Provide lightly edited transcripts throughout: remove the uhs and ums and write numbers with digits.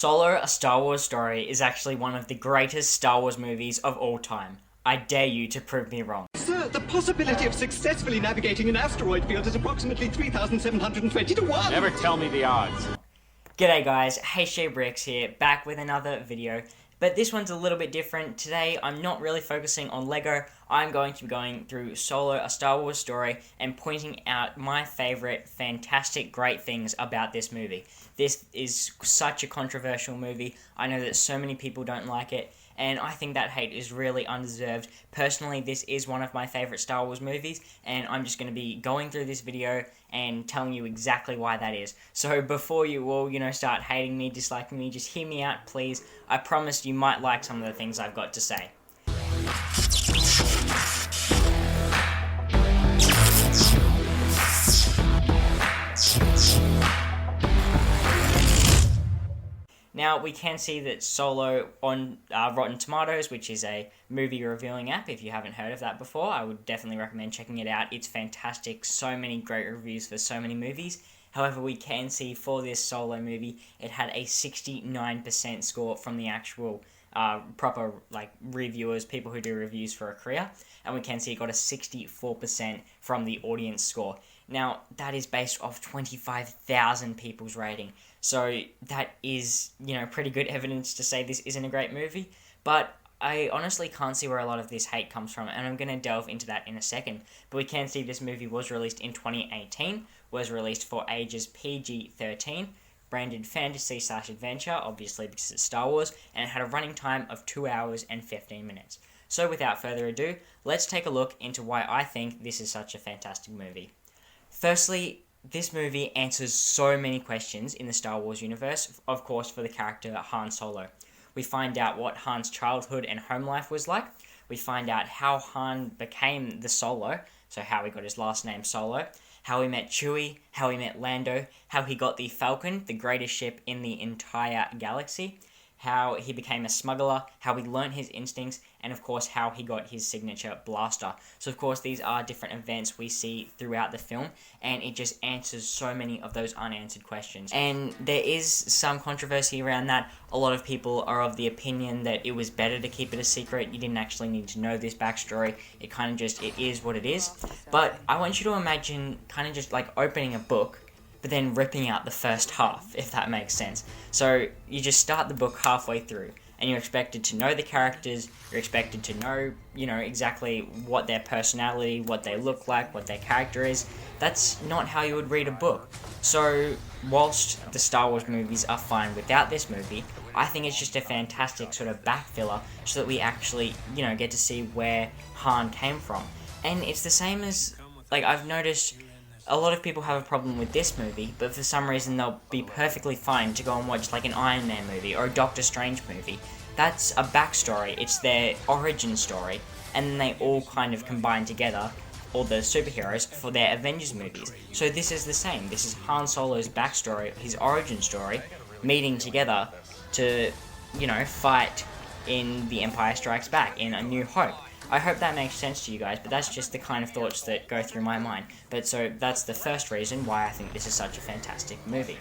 Solo, A Star Wars Story is actually one of the greatest Star Wars movies of all time. I dare you to prove me wrong. Sir, the possibility of successfully navigating an asteroid field is approximately 3,720 to 1. Never tell me the odds. G'day guys, HJ Bricks here, back with another video. But this one's a little bit different. Today, I'm not really focusing on LEGO. I'm going to be going through Solo, A Star Wars Story, and pointing out my favourite, fantastic, great things about this movie. This is such a controversial movie. I know that so many people don't like it, and I think that hate is really undeserved. Personally, this is one of my favourite Star Wars movies, and I'm just going to be going through this video and telling you exactly why that is. So before you all, start hating me, disliking me, just hear me out, please. I promise you might like some of the things I've got to say. Now, we can see that Solo on Rotten Tomatoes, which is a movie reviewing app. If you haven't heard of that before, I would definitely recommend checking it out. It's fantastic. So many great reviews for so many movies. However, we can see for this Solo movie, it had a 69% score from the actual proper reviewers, people who do reviews for a career. And we can see it got a 64% from the audience score. Now, that is based off 25,000 people's rating. So that is, pretty good evidence to say this isn't a great movie. But I honestly can't see where a lot of this hate comes from, and I'm going to delve into that in a second. But we can see this movie was released in 2018, was released for ages PG-13, branded fantasy/adventure, obviously because it's Star Wars, and it had a running time of 2 hours and 15 minutes. So without further ado, let's take a look into why I think this is such a fantastic movie. Firstly, this movie answers so many questions in the Star Wars universe, of course, for the character Han Solo. We find out what Han's childhood and home life was like. We find out how Han became the Solo, so how he got his last name Solo, how he met Chewie, how he met Lando, how he got the Falcon, the greatest ship in the entire galaxy, how he became a smuggler, how he learnt his instincts, and of course how he got his signature blaster. So of course these are different events we see throughout the film, and it just answers so many of those unanswered questions. And there is some controversy around that. A lot of people are of the opinion that it was better to keep it a secret. You didn't actually need to know this backstory. It is what it is. But I want you to imagine kind of just like opening a book, but then ripping out the first half, if that makes sense. So you just start the book halfway through, and you're expected to know the characters, you're expected to know, exactly what their personality, what they look like, what their character is. That's not how you would read a book. So, whilst the Star Wars movies are fine without this movie, I think it's just a fantastic sort of back filler, so that we actually, get to see where Han came from. And it's the same as, I've noticed a lot of people have a problem with this movie, but for some reason they'll be perfectly fine to go and watch an Iron Man movie or a Doctor Strange movie. That's a backstory, it's their origin story, and then they all kind of combine together, all the superheroes, for their Avengers movies. So this is the same. This is Han Solo's backstory, his origin story, meeting together to, fight in The Empire Strikes Back, in A New Hope. I hope that makes sense to you guys, but that's just the kind of thoughts that go through my mind. But so that's the first reason why I think this is such a fantastic movie.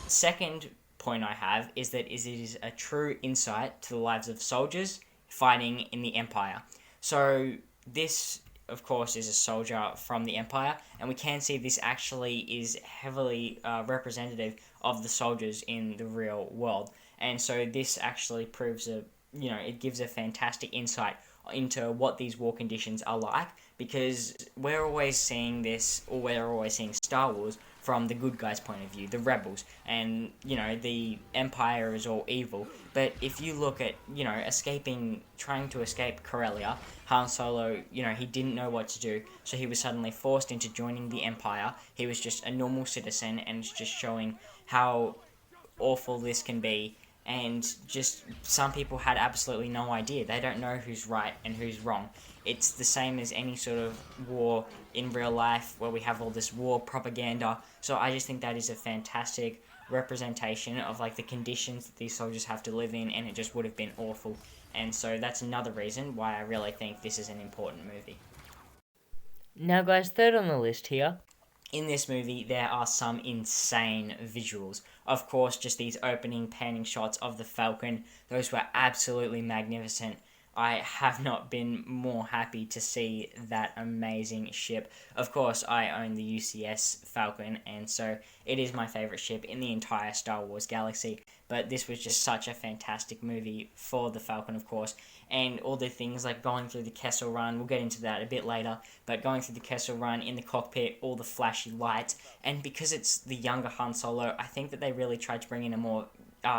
Second point I have is that it is a true insight to the lives of soldiers fighting in the Empire. So this, of course, is a soldier from the Empire, and we can see this actually is heavily representative of the soldiers in the real world. And so this actually proves it gives a fantastic insight into what these war conditions are like, because we're always seeing Star Wars from the good guys' point of view, the rebels, and, the Empire is all evil. But if you look at, trying to escape Corellia, Han Solo, he didn't know what to do, so he was suddenly forced into joining the Empire. He was just a normal citizen, and it's just showing how awful this can be. And just some people had absolutely no idea. They don't know who's right and who's wrong. It's the same as any sort of war in real life where we have all this war propaganda. So I just think that is a fantastic representation of the conditions that these soldiers have to live in, and it just would have been awful. And so that's another reason why I really think this is an important movie. Now guys, third on the list here In this movie, there are some insane visuals. Of course, just these opening panning shots of the Falcon, those were absolutely magnificent. I have not been more happy to see that amazing ship. Of course, I own the UCS Falcon, and so it is my favourite ship in the entire Star Wars galaxy. But this was just such a fantastic movie for the Falcon, of course, and all the things like going through the Kessel Run, we'll get into that a bit later, but going through the Kessel Run in the cockpit, all the flashy lights, and because it's the younger Han Solo, I think that they really tried to bring in a more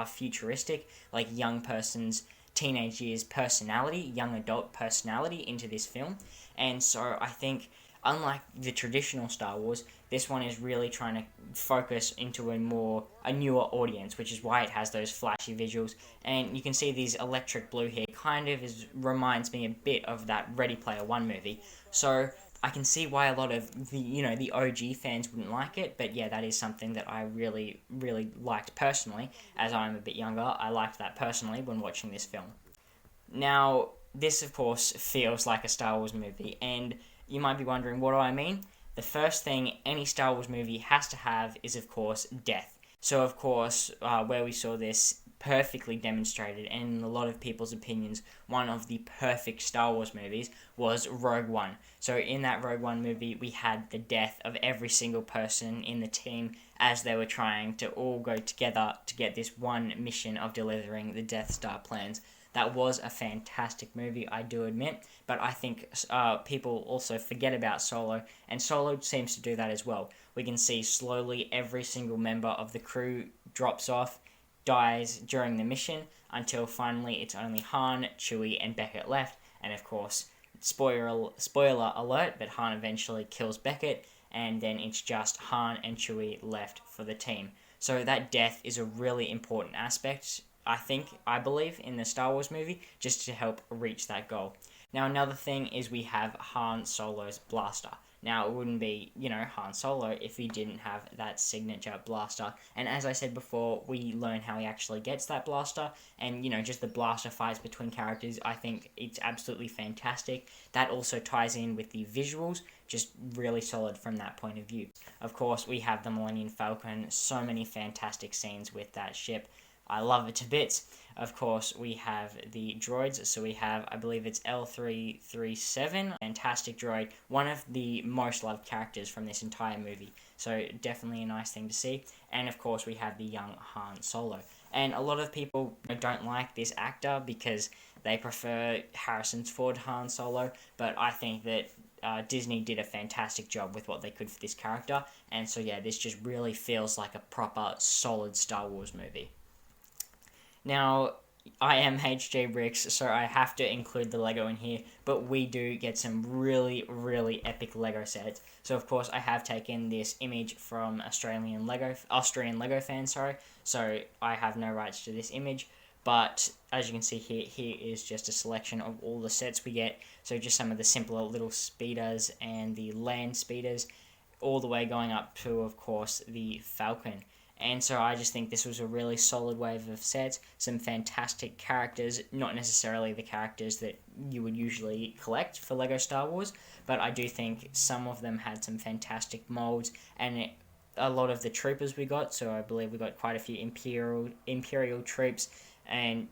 futuristic, like young person's teenage years personality, young adult personality into this film. And so I think, unlike the traditional Star Wars, this one is really trying to focus into a newer audience, which is why it has those flashy visuals. And you can see these electric blue here kind of reminds me a bit of that Ready Player One movie. So I can see why a lot of the OG fans wouldn't like it, but yeah, that is something that I really, really liked personally. As I'm a bit younger, I liked that personally when watching this film. Now, this of course feels like a Star Wars movie, and you might be wondering, what do I mean? The first thing any Star Wars movie has to have is, of course, death. So, of course, where we saw this perfectly demonstrated, and in a lot of people's opinions, one of the perfect Star Wars movies was Rogue One. So in that Rogue One movie, we had the death of every single person in the team as they were trying to all go together to get this one mission of delivering the Death Star plans. That was a fantastic movie, I do admit, but I think people also forget about Solo, and Solo seems to do that as well. We can see slowly every single member of the crew drops off, dies during the mission, until finally it's only Han, Chewie, and Beckett left, and of course, spoiler alert, but Han eventually kills Beckett, and then it's just Han and Chewie left for the team. So that death is a really important aspect, I believe, in the Star Wars movie, just to help reach that goal. Now, another thing is we have Han Solo's blaster. Now, it wouldn't be, Han Solo if he didn't have that signature blaster. And as I said before, we learn how he actually gets that blaster. And, just the blaster fights between characters, I think it's absolutely fantastic. That also ties in with the visuals, just really solid from that point of view. Of course, we have the Millennium Falcon, so many fantastic scenes with that ship. I love it to bits. Of course, we have the droids. So we have, I believe it's L337. Fantastic droid. One of the most loved characters from this entire movie. So definitely a nice thing to see. And of course, we have the young Han Solo. And a lot of people don't like this actor because they prefer Harrison Ford Han Solo. But I think that Disney did a fantastic job with what they could for this character. And so yeah, this just really feels like a proper, solid Star Wars movie. Now, I am HJ Bricks, so I have to include the Lego in here, but we do get some really, really epic Lego sets. So, of course, I have taken this image from Australian Lego fans, so I have no rights to this image, but as you can see here is just a selection of all the sets we get. So just some of the simpler little speeders and the land speeders, all the way going up to, of course, the Falcon. And so I just think this was a really solid wave of sets, some fantastic characters, not necessarily the characters that you would usually collect for LEGO Star Wars, but I do think some of them had some fantastic molds, and a lot of the troopers we got, so I believe we got quite a few Imperial troops, and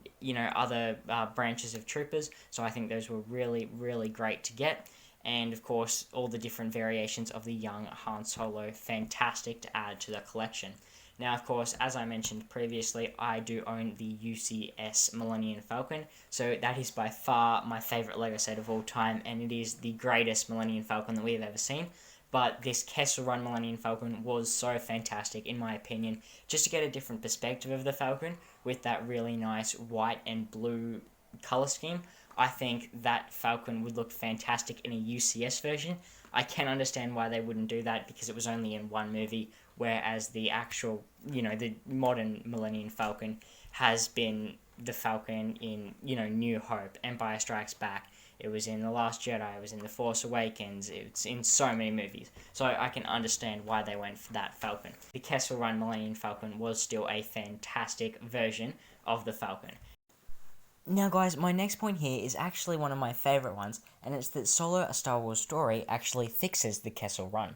other branches of troopers, so I think those were really, really great to get. And of course, all the different variations of the young Han Solo, fantastic to add to the collection. Now, of course, as I mentioned previously, I do own the UCS Millennium Falcon, so that is by far my favourite LEGO set of all time, and it is the greatest Millennium Falcon that we have ever seen. But this Kessel Run Millennium Falcon was so fantastic, in my opinion, just to get a different perspective of the Falcon, with that really nice white and blue colour scheme. I think that Falcon would look fantastic in a UCS version. I can understand why they wouldn't do that, because it was only in one movie, whereas the actual, the modern Millennium Falcon has been the Falcon in, New Hope, Empire Strikes Back. It was in The Last Jedi, it was in The Force Awakens, it's in so many movies. So I can understand why they went for that Falcon. The Kessel Run Millennium Falcon was still a fantastic version of the Falcon. Now guys, my next point here is actually one of my favourite ones, and it's that Solo: A Star Wars Story actually fixes the Kessel Run.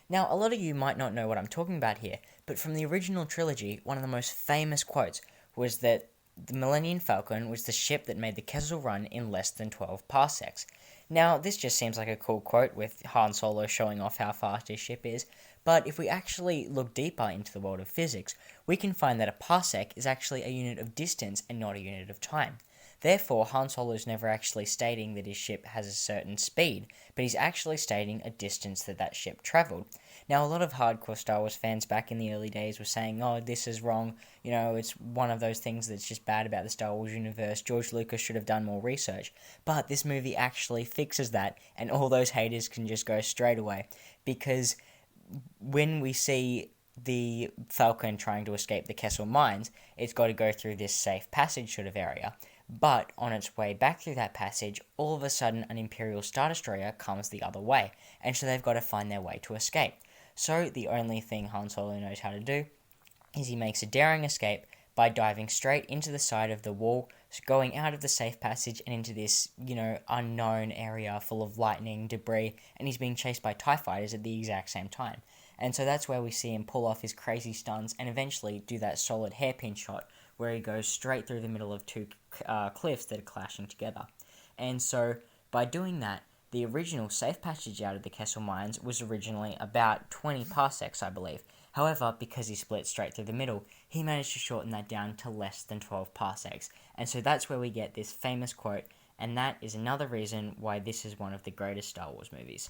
Now, a lot of you might not know what I'm talking about here, but from the original trilogy, one of the most famous quotes was that the Millennium Falcon was the ship that made the Kessel Run in less than 12 parsecs. Now, this just seems like a cool quote with Han Solo showing off how fast his ship is, but if we actually look deeper into the world of physics, we can find that a parsec is actually a unit of distance and not a unit of time. Therefore, Han Solo is never actually stating that his ship has a certain speed, but he's actually stating a distance that ship travelled. Now, a lot of hardcore Star Wars fans back in the early days were saying, oh, this is wrong, it's one of those things that's just bad about the Star Wars universe, George Lucas should have done more research. But this movie actually fixes that, and all those haters can just go straight away, because when we see the Falcon trying to escape the Kessel mines, it's got to go through this safe passage sort of area. But on its way back through that passage, all of a sudden an Imperial Star Destroyer comes the other way, and so they've got to find their way to escape. So the only thing Han Solo knows how to do is he makes a daring escape by diving straight into the side of the wall, going out of the safe passage and into this, unknown area full of lightning, debris, and he's being chased by TIE fighters at the exact same time. And so that's where we see him pull off his crazy stunts and eventually do that solid hairpin shot where he goes straight through the middle of two cliffs that are clashing together. And so by doing that, the original safe passage out of the Kessel Mines was originally about 20 parsecs, I believe. However, because he split straight through the middle, he managed to shorten that down to less than 12 parsecs. And so that's where we get this famous quote, and that is another reason why this is one of the greatest Star Wars movies.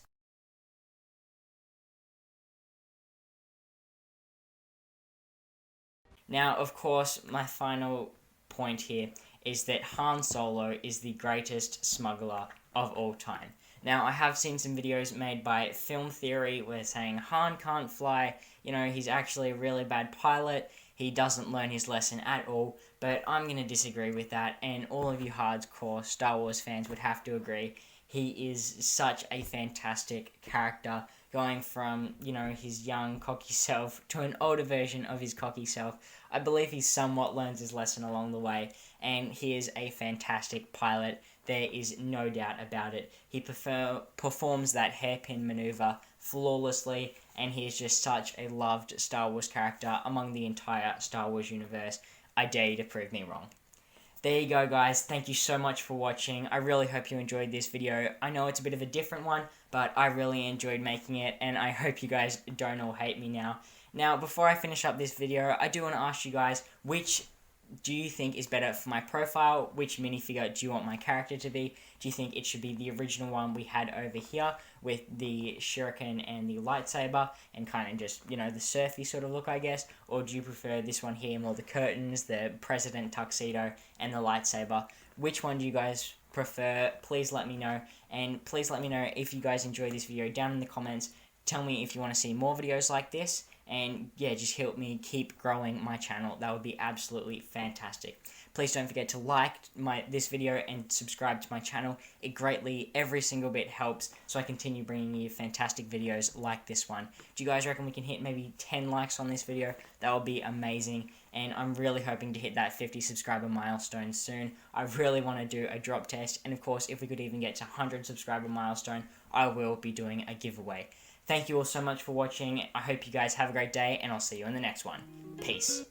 Now, of course, my final point here is that Han Solo is the greatest smuggler of all time. Now, I have seen some videos made by Film Theory where saying Han can't fly, he's actually a really bad pilot, he doesn't learn his lesson at all, but I'm going to disagree with that, and all of you hardcore Star Wars fans would have to agree. He is such a fantastic character, going from, his young, cocky self to an older version of his cocky self. I believe he somewhat learns his lesson along the way, and he is a fantastic pilot. There is no doubt about it. He performs that hairpin maneuver flawlessly, and he is just such a loved Star Wars character among the entire Star Wars universe. I dare you to prove me wrong. There you go, guys. Thank you so much for watching. I really hope you enjoyed this video. I know it's a bit of a different one, but I really enjoyed making it, and I hope you guys don't all hate me now. Now, before I finish up this video, I do want to ask you guys, which do you think is better for my profile? Which minifigure do you want my character to be? Do you think it should be the original one we had over here with the shuriken and the lightsaber and kind of just, the surfy sort of look, I guess? Or do you prefer this one here, more the curtains, the president tuxedo, and the lightsaber? Which one do you guys prefer? Please let me know. And please let me know if you guys enjoyed this video down in the comments. Tell me if you want to see more videos like this. And yeah, just help me keep growing my channel. That would be absolutely fantastic. Please don't forget to like this video and subscribe to my channel. It greatly, every single bit helps, so I continue bringing you fantastic videos like this one. Do you guys reckon we can hit maybe 10 likes on this video? That would be amazing. And I'm really hoping to hit that 50 subscriber milestone soon. I really want to do a drop test. And of course, if we could even get to 100 subscriber milestone, I will be doing a giveaway. Thank you all so much for watching. I hope you guys have a great day, and I'll see you in the next one. Peace.